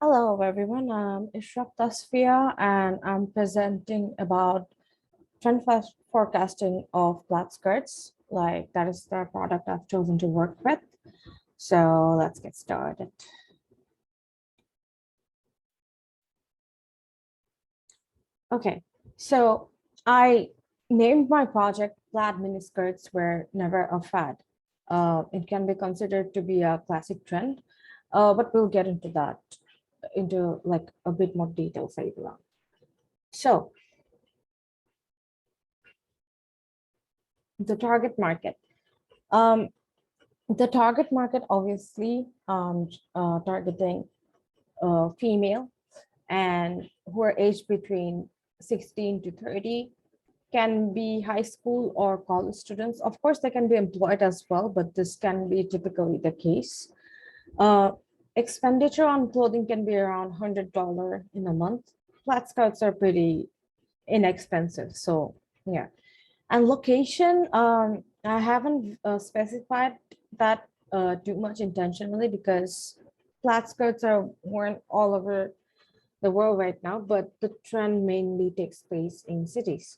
Hello everyone, I'm Ishraq Tasfia and I'm presenting about trend forecasting of plaid skirts. Like that is the product I've chosen to work with. So let's get started. Okay, so I named my project Plaid mini skirts were never a fad. It can be considered to be a classic trend, but we'll get into that into like a bit more details later on. So the target market. Um, the target market obviously targeting female and who are aged between 16 to 30, can be high school or college students. Of course, they can be employed as well, but this can be typically the case. Uh, Expenditure on clothing can be around $100 in a month. Flat skirts are pretty inexpensive. So yeah. And location, I haven't specified that too much intentionally because flat skirts are worn all over the world right now, but the trend mainly takes place in cities.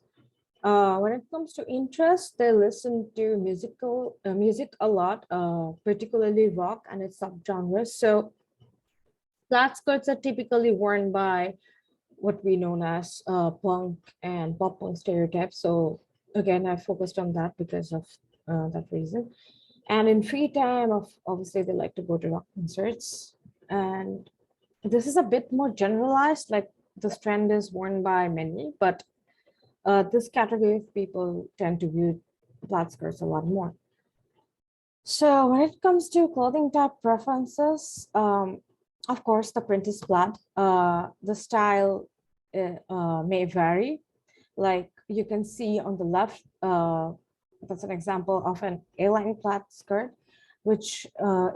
When it comes to interest, they listen to music a lot, particularly rock and its subgenres. So flat skirts are typically worn by what we know as punk and pop punk stereotypes. So again, I focused on that because of that reason. And in free time, obviously they like to go to rock concerts. And this is a bit more generalized, like this trend is worn by many, but this category of people tend to view plaid skirts a lot more. So when it comes to clothing type preferences, of course, the print is plaid. The style may vary. Like you can see on the left, that's an example of an A-line plaid skirt, which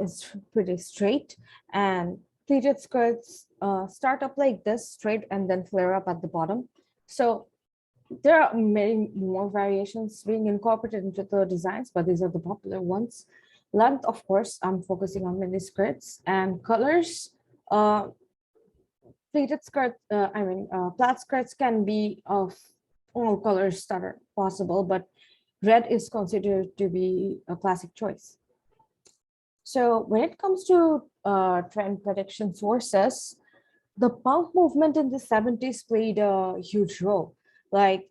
is pretty straight. And pleated skirts start up like this, straight, and then flare up at the bottom. So there are many more variations being incorporated into the designs, but these are the popular ones. Length, of course, I'm focusing on mini skirts and colors. Uh, Plaid skirts can be of all colors that are possible, but red is considered to be a classic choice. So when it comes to trend prediction sources, the punk movement in the 70s played a huge role. Like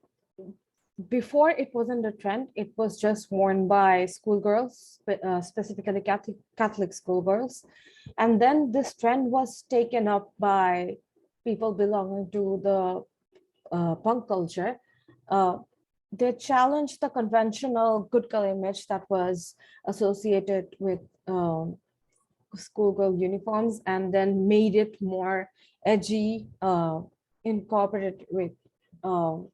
before it wasn't a trend, it was just worn by schoolgirls, specifically Catholic schoolgirls. And then this trend was taken up by people belonging to the punk culture. Uh, they challenged the conventional good girl image that was associated with schoolgirl uniforms and then made it more edgy, incorporated with um,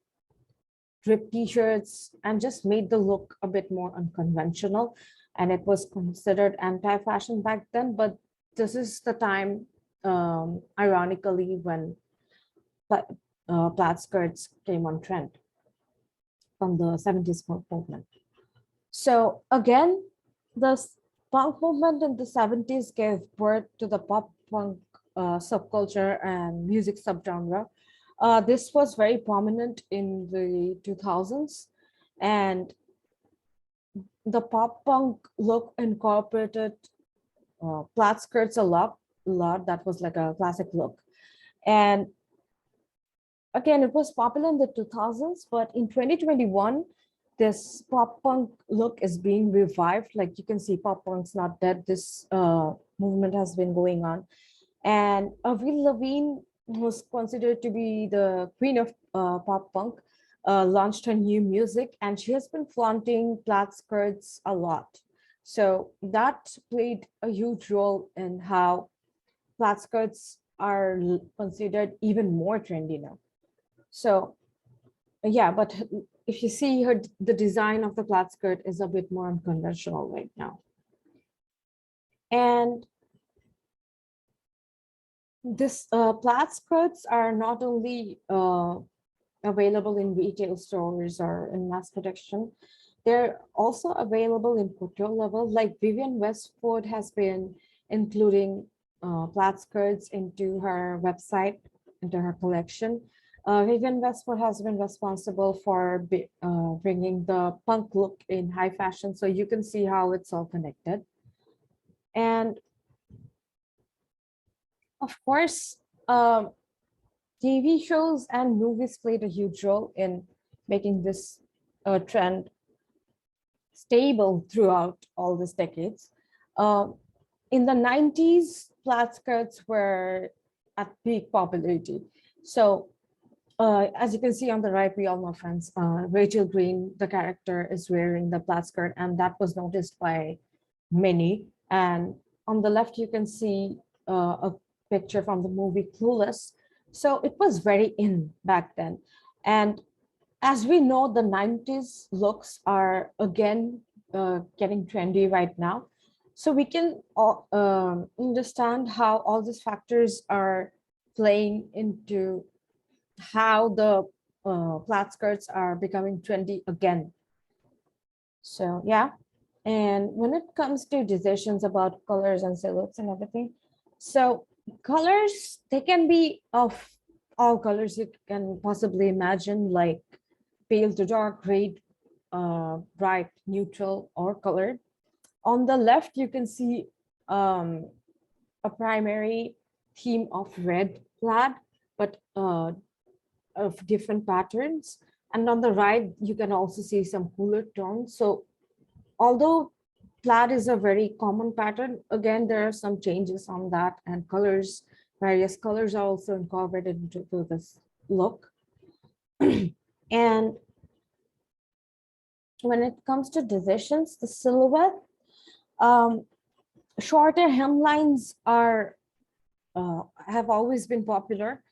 drip t-shirts and just made the look a bit more unconventional, and it was considered anti-fashion back then, but this is the time, ironically, when plaid skirts came on trend from the 70s punk movement. So again, the punk movement in the 70s gave birth to the pop punk subculture and music subgenre. This was very prominent in the 2000s, and the pop punk look incorporated plaid skirts a lot. That was like a classic look. And again, it was popular in the 2000s, but in 2021, this pop punk look is being revived. Like you can see, pop punk's not dead. This movement has been going on. And Avril Lavigne, who's considered to be the queen of pop punk, launched her new music, and she has been flaunting plaid skirts a lot. So that played a huge role in how plaid skirts are considered even more trendy now. So yeah, but if you see her, the design of the plaid skirt is a bit more unconventional right now. And this plaid skirts are not only available in retail stores or in mass production, they're also available in couture level. Like Vivienne Westwood has been including plaid skirts into her website, into her collection. Vivienne Westwood has been responsible for bringing the punk look in high fashion. So you can see how it's all connected. And of course, TV shows and movies played a huge role in making this trend stable throughout all these decades. Um, in the 90s, plaid skirts were at peak popularity. So as you can see on the right, we all know friends, Rachel Green, the character, is wearing the plaid skirt, and that was noticed by many. And on the left, you can see a picture from the movie Clueless. So it was very in back then. And as we know, the 90s looks are again getting trendy right now. So we can understand how all these factors are playing into how the plaid skirts are becoming trendy again. So yeah, and when it comes to decisions about colors and silhouettes and everything, so colors, they can be of all colors you can possibly imagine, like pale to dark, gray, bright, neutral, or colored. On the left, you can see a primary theme of red plaid, but of different patterns. And on the right, you can also see some cooler tones. So although plaid is a very common pattern, again, there are some changes on that, and colors, various colors are also incorporated into this look. And when it comes to decisions, the silhouette, um, shorter hemlines are have always been popular.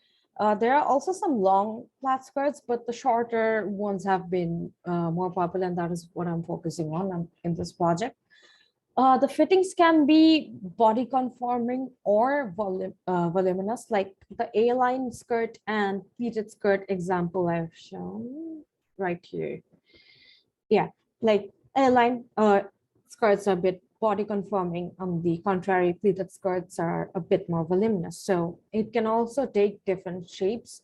There are also some long plaid skirts, but the shorter ones have been more popular, and that is what I'm focusing on in this project. The fittings can be body conforming or voluminous, like the A-line skirt and pleated skirt example I've shown right here. Yeah, like A-line skirts are a bit body conforming. On the contrary, pleated skirts are a bit more voluminous. So it can also take different shapes,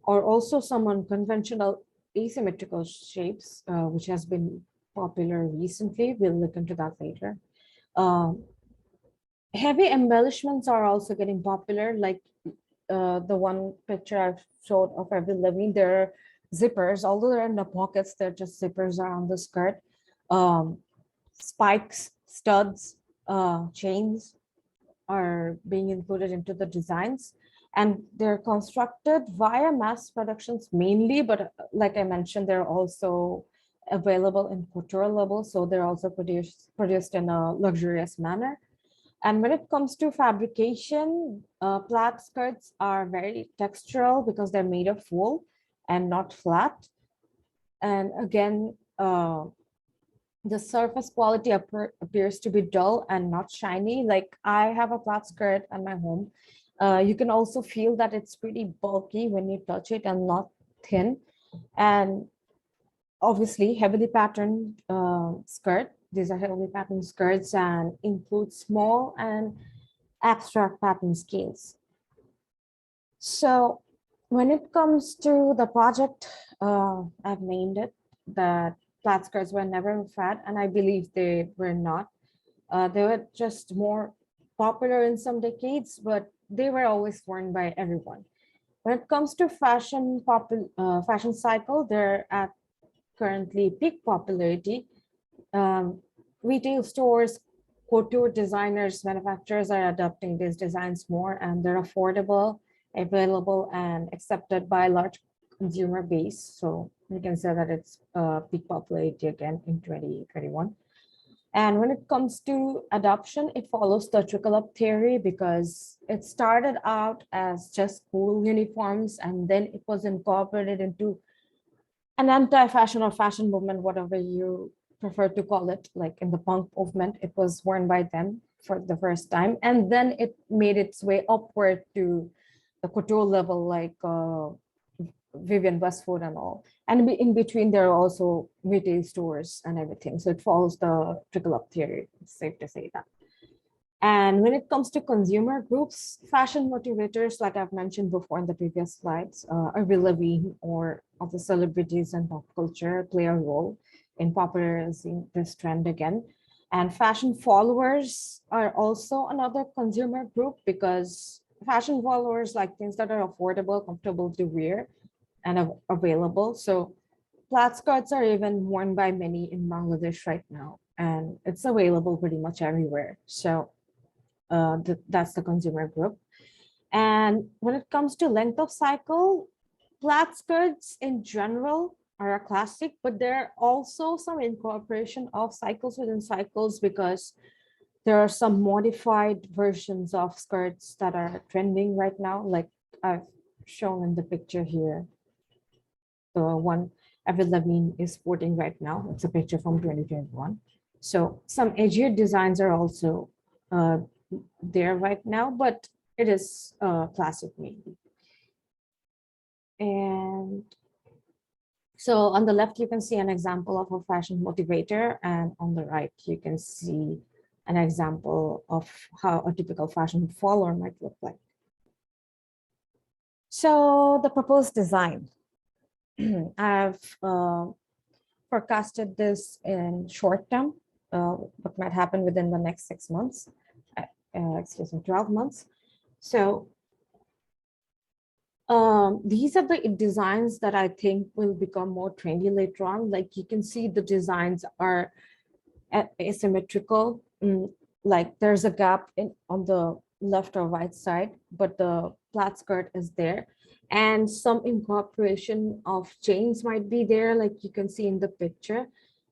or also some unconventional asymmetrical shapes, which has been popular recently. We'll look into that later. Um, Heavy embellishments are also getting popular, like the one picture I've showed of Avril Lavigne. There are zippers, although they're in the pockets, they're just zippers around the skirt. Um, Spikes, studs, chains are being included into the designs, and they're constructed via mass productions mainly, but like I mentioned, they're also available in couture level, so they're also produced in a luxurious manner. And when it comes to fabrication, plaid skirts are very textural because they're made of wool and not flat. And again, the surface quality appears to be dull and not shiny. Like I have a plaid skirt at my home. You can also feel that it's pretty bulky when you touch it and not thin. And obviously heavily patterned skirt. These are heavily patterned skirts and include small and abstract pattern scales. So when it comes to the project, I've named it that plaid skirts were never a fad, and I believe they were not. They were just more popular in some decades, but they were always worn by everyone. When it comes to fashion cycle, they're at currently peak popularity. Um, Retail stores, couture designers, manufacturers are adopting these designs more, and they're affordable, available, and accepted by a large consumer base. So we can say that it's peak popularity again in 2021. And when it comes to adoption, it follows the trickle-up theory because it started out as just school uniforms, and then it was incorporated into an anti-fashion or fashion movement, whatever you prefer to call it. Like in the punk movement, it was worn by them for the first time, and then it made its way upward to the couture level, like Vivienne Westwood and all. And in between, there are also retail stores and everything. So it follows the trickle up theory. It's safe to say that. And when it comes to consumer groups, fashion motivators, like I've mentioned before in the previous slides, Avril Lavigne or other celebrities and pop culture play a role in popularizing this trend again. And fashion followers are also another consumer group because fashion followers like things that are affordable, comfortable to wear, and available. So plaid skirts are even worn by many in Bangladesh right now, and it's available pretty much everywhere. So that's the consumer group. And when it comes to length of cycle, plaid skirts in general are a classic, but there are also some incorporation of cycles within cycles because there are some modified versions of skirts that are trending right now, like I've shown in the picture here. The one Avril Lavigne is sporting right now. It's a picture from 2021. So some edgier designs are also uh, there right now, but it is classic maybe. And so on the left, you can see an example of a fashion motivator, and on the right, you can see an example of how a typical fashion follower might look like. So the proposed design, I've forecasted this in short term, what might happen within the next 6 months, excuse me, 12 months. So these are the designs that I think will become more trendy later on. Like you can see the designs are asymmetrical. Like there's a gap on the left or right side, but the plaid skirt is there. And some incorporation of chains might be there, like you can see in the picture.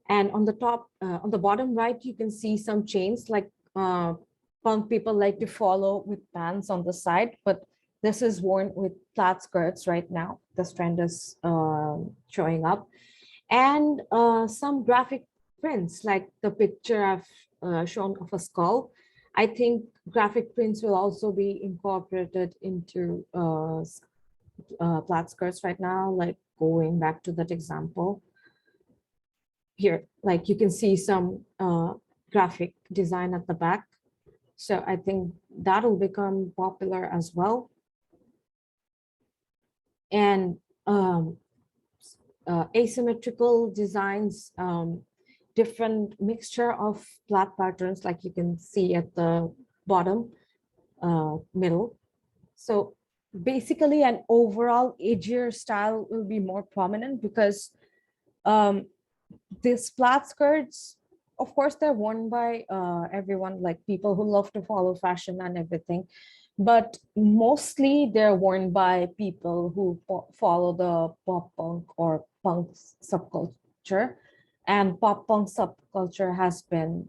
And on the top, on the bottom right, you can see some chains like punk people like to follow with pants on the side, but this is worn with plaid skirts right now. This trend is showing up. And some graphic prints, like the picture I've shown of a skull. I think graphic prints will also be incorporated into plaid skirts right now, like going back to that example. Here, like you can see some graphic design at the back. So I think that'll become popular as well. And asymmetrical designs, different mixture of plaid patterns, like you can see at the bottom, middle. So basically an overall edgier style will be more prominent because these plaid skirts, of course, they're worn by everyone, like people who love to follow fashion and everything. But mostly they're worn by people who follow the pop punk or punk subculture. And pop punk subculture has been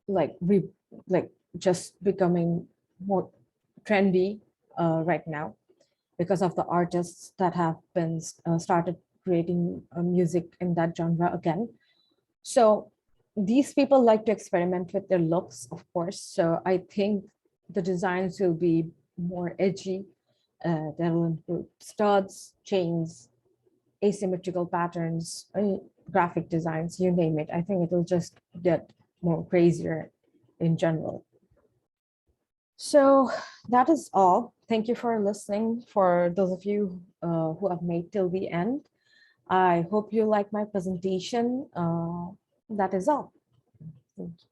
like like just becoming more trendy right now because of the artists that have been started creating music in that genre again. So these people like to experiment with their looks, of course. So I think the designs will be more edgy. They'll include studs, chains, asymmetrical patterns, graphic designs, you name it. I think it'll just get more crazier in general. So that is all. Thank you for listening. For those of you who have made till the end, I hope you like my presentation. That is all. Thank you.